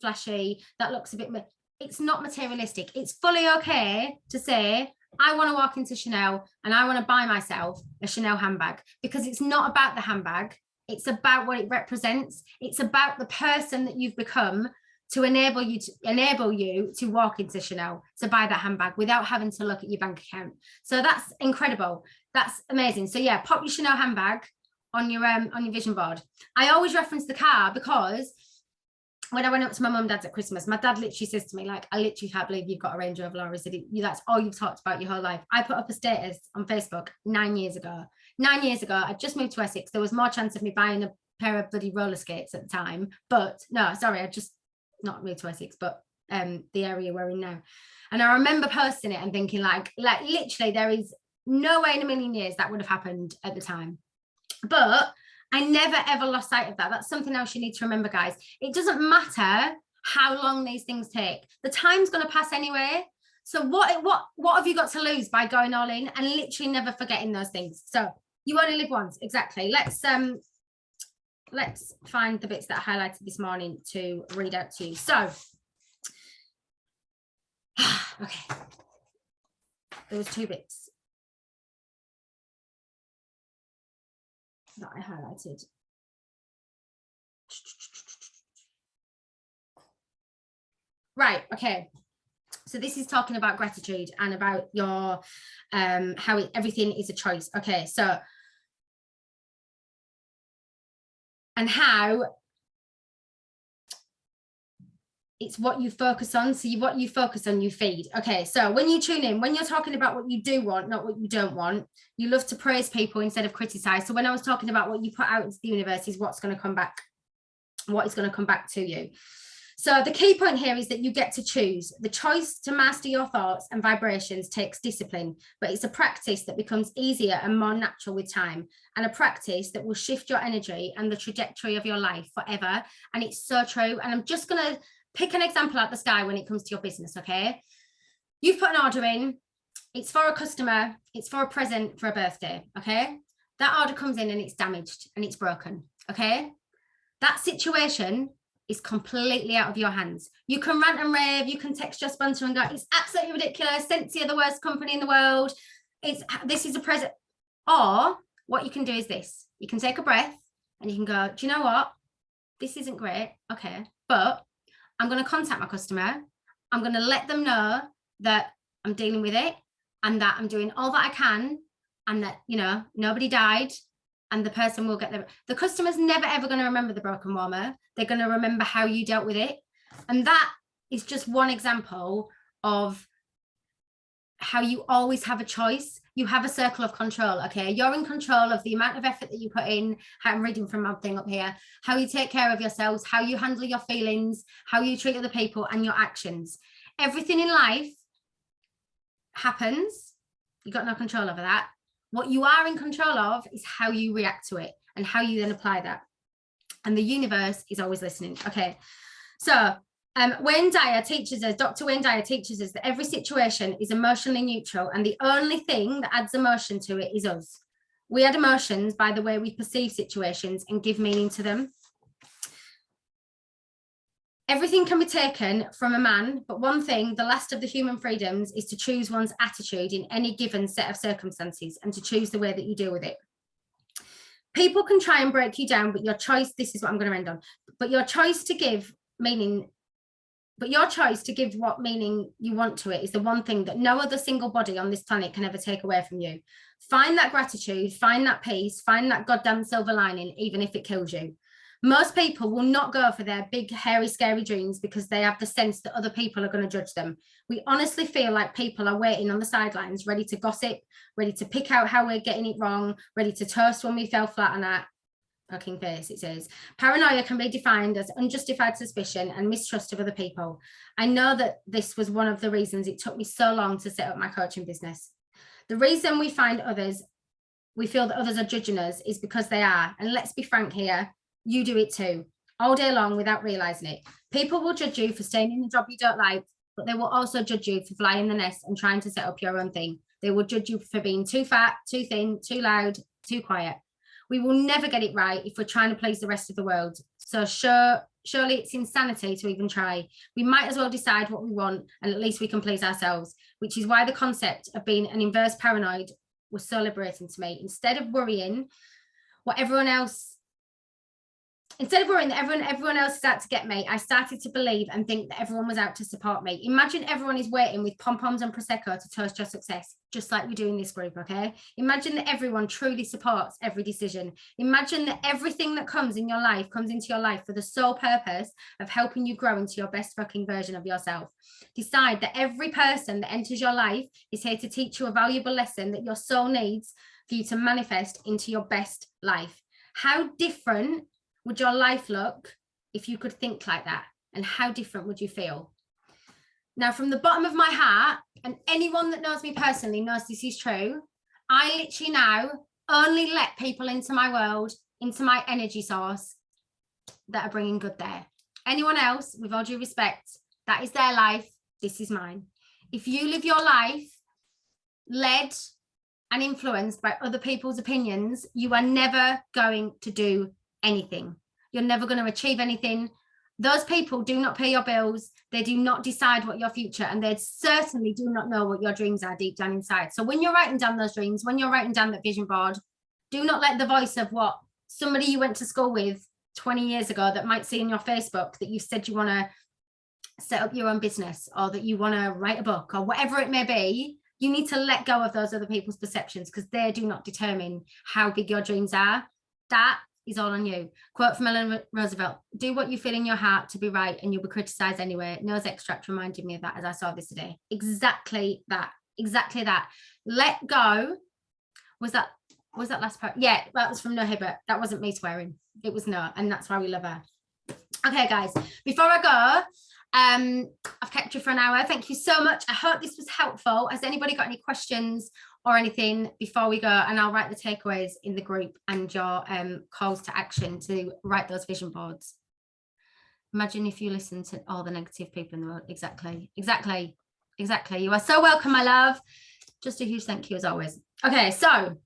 flashy. That looks a bit, it's not materialistic. It's fully okay to say, I want to walk into Chanel and I want to buy myself a Chanel handbag, because it's not about the handbag. It's about what it represents. It's about the person that you've become to enable you to walk into Chanel, to buy that handbag without having to look at your bank account. So that's incredible. That's amazing. So yeah, pop your Chanel handbag on your vision board. I always reference the car because when I went up to my mum and dad's at Christmas, my dad literally says to me, like, I literally can't believe you've got a Range Rover, Laura. He said, that's all you've talked about your whole life. I put up a status on Facebook 9 years ago. 9 years ago, I just moved to Essex. There was more chance of me buying a pair of bloody roller skates at the time. But no, sorry, I just not moved to Essex, but the area we're in now. And I remember posting it and thinking like literally there is no way in a million years that would have happened at the time. But I never ever lost sight of that. That's something else you need to remember, guys. It doesn't matter how long these things take. The time's going to pass anyway. So what have you got to lose by going all in and literally never forgetting those things? So you only live once. Exactly. Let's find the bits that I highlighted this morning to read out to you. So, okay. There was 2 bits that I highlighted. Right, okay. So this is talking about gratitude and about your how everything is a choice. Okay, so and how it's what you focus on. So what you focus on, you feed. Okay, so when you tune in, when you're talking about what you do want, not what you don't want, you love to praise people instead of criticize. So when I was talking about what you put out into the universe is what's going to come back, what is going to come back to you. So the key point here is that you get to choose. The choice to master your thoughts and vibrations takes discipline, but it's a practice that becomes easier and more natural with time, and a practice that will shift your energy and the trajectory of your life forever. And it's so true. And I'm just going to pick an example out the sky when it comes to your business, okay? You've put an order in. It's for a customer. It's for a present for a birthday, okay? That order comes in and it's damaged and it's broken, okay? That situation is completely out of your hands. You can rant and rave, you can text your sponsor and go, it's absolutely ridiculous, Scentsy are the worst company in the world, this is a present. Or what you can do is this, you can take a breath and you can go, do you know what, this isn't great, okay, but I'm going to contact my customer, I'm going to let them know that I'm dealing with it and that I'm doing all that I can and that, you know, nobody died, and the person will get the customer's never ever going to remember the broken warmer. They're going to remember how you dealt with it. And that is just one example of how you always have a choice. You have a circle of control, okay? You're in control of the amount of effort that you put in. I'm reading from my thing up here. How you take care of yourselves, how you handle your feelings, how you treat other people, and your actions. Everything in life happens You got no control over that. What you are in control of is how you react to it and how you then apply that. And the universe is always listening. Okay, so Wayne Dyer teaches us, Dr. Wayne Dyer teaches us that every situation is emotionally neutral, and the only thing that adds emotion to it is us. We add emotions by the way we perceive situations and give meaning to them. Everything can be taken from a man, but one thing, the last of the human freedoms, is to choose one's attitude in any given set of circumstances and to choose the way that you deal with it. People can try and break you down, but your choice, this is what I'm going to end on, but your choice to give meaning, but your choice to give what meaning you want to it is the one thing that no other single body on this planet can ever take away from you. Find that gratitude, find that peace, find that goddamn silver lining, even if it kills you. Most people will not go for their big, hairy, scary dreams because they have the sense that other people are going to judge them. We honestly feel like people are waiting on the sidelines, ready to gossip, ready to pick out how we're getting it wrong, ready to toast when we fell flat on our fucking face, it says. Paranoia can be defined as unjustified suspicion and mistrust of other people. I know that this was one of the reasons it took me so long to set up my coaching business. The reason we feel that others are judging us is because they are. And let's be frank here, you do it too, all day long without realizing it. People will judge you for staying in the job you don't like, but they will also judge you for flying the nest and trying to set up your own thing. They will judge you for being too fat, too thin, too loud, too quiet. We will never get it right if we're trying to please the rest of the world. So surely it's insanity to even try. We might as well decide what we want, and at least we can please ourselves, which is why the concept of being an inverse paranoid was so liberating to me. Instead of worrying that everyone else is out to get me, I started to believe and think that everyone was out to support me. Imagine everyone is waiting with pom-poms and Prosecco to toast your success, just like we do in this group, okay? Imagine that everyone truly supports every decision. Imagine that everything that comes in your life comes into your life for the sole purpose of helping you grow into your best fucking version of yourself. Decide that every person that enters your life is here to teach you a valuable lesson that your soul needs for you to manifest into your best life. How different would your life look if you could think like that? And how different would you feel? Now, from the bottom of my heart, and anyone that knows me personally knows this is true, I literally now only let people into my world, into my energy source, that are bringing good there. Anyone else, with all due respect, that is their life, this is mine. If you live your life led and influenced by other people's opinions, you are never going to do anything. You're never going to achieve anything. Those people do not pay your bills. They do not decide what your future, and they certainly do not know what your dreams are deep down inside. So when you're writing down those dreams, when you're writing down that vision board, do not let the voice of what somebody you went to school with 20 years ago that might see in your Facebook that you said you want to set up your own business, or that you want to write a book, or whatever it may be. You need to let go of those other people's perceptions, because they do not determine how big your dreams are. That is all on you. Quote from Eleanor Roosevelt: do what you feel in your heart to be right, and you'll be criticized anyway. Nose extract reminded me of that as I saw this today. Exactly that. Exactly that. Let go. Was that last part? Yeah, that was from No Hibbert. That wasn't me swearing. It was No, and that's why we love her. Okay, guys, before I go, I've kept you for an hour. Thank you so much. I hope this was helpful. Has anybody got any questions or anything before we go? And I'll write the takeaways in the group and your calls to action to write those vision boards. Imagine if you listen to all the negative people in the world. Exactly. You are so welcome, my love. Just a huge thank you as always. Okay, so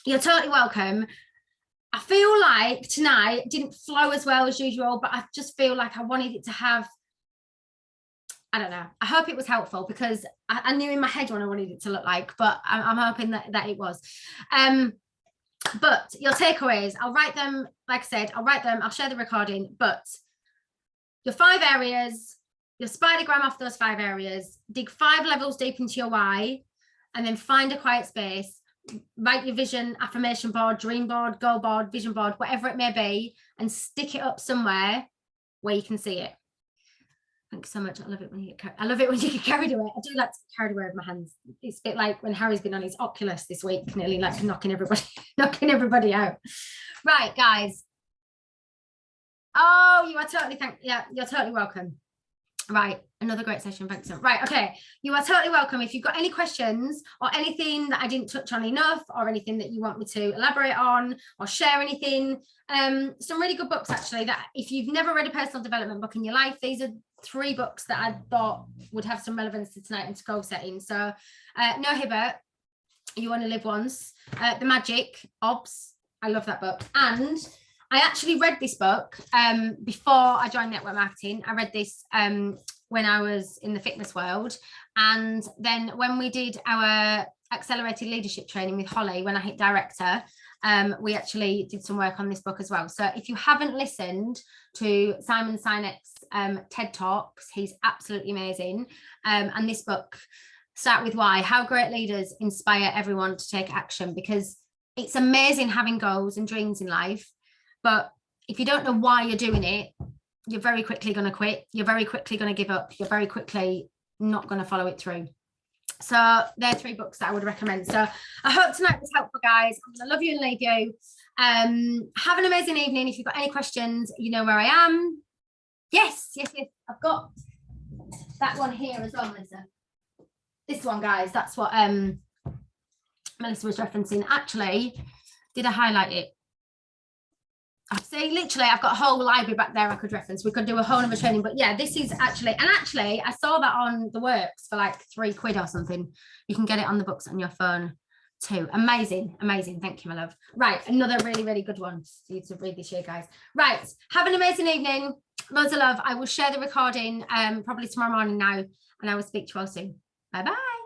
you're totally welcome. I feel like tonight didn't flow as well as usual, but I just feel like I wanted it to have, I don't know. I hope it was helpful, because I knew in my head what I wanted it to look like, but I'm hoping that it was. But your takeaways, I'll write them, like I said, I'll share the recording, but your 5 areas, your spidergram off those 5 areas, dig 5 levels deep into your why, and then find a quiet space, write your vision, affirmation board, dream board, goal board, vision board, whatever it may be, and stick it up somewhere where you can see it. Thanks so much. I love it when you get carried away. I do like to get carried away with my hands. It's a bit like when Harry's been on his Oculus this week, nearly like knocking everybody out. Right, guys. Oh, you are totally you're totally welcome. Right, another great session. Thanks. Right, okay. You are totally welcome. If you've got any questions or anything that I didn't touch on enough, or anything that you want me to elaborate on or share anything, some really good books actually, that if you've never read a personal development book in your life, these are 3 books that I thought would have some relevance to tonight and to goal setting. So No Hibbert, You Only Live Once, The Magic, OBS, I love that book. And I actually read this book before I joined network marketing. I read this when I was in the fitness world. And then when we did our accelerated leadership training with Holly, when I hit director, we actually did some work on this book as well. So if you haven't listened to Simon Sinek's TED Talks, he's absolutely amazing. And this book, Start With Why, How Great Leaders Inspire Everyone to Take Action, because it's amazing having goals and dreams in life. But if you don't know why you're doing it, you're very quickly going to quit. You're very quickly going to give up. You're very quickly not going to follow it through. So they're 3 books that I would recommend. So I hope tonight was helpful, guys. I'm going to love you and leave you. Have an amazing evening. If you've got any questions, you know where I am. Yes. I've got that one here as well, Melissa. This one, guys. That's what Melissa was referencing. Actually, did I highlight it? I say literally I've got a whole library back there I could reference. We could do a whole other training, but yeah, this is actually I saw that on the works for like £3 or something. You can get it on the books on your phone too. Amazing. Thank you, my love. Right, another really, really good one for you to read this year, guys. Right, have an amazing evening. Loads of love. I will share the recording probably tomorrow morning now, and I will speak to you all soon. Bye bye.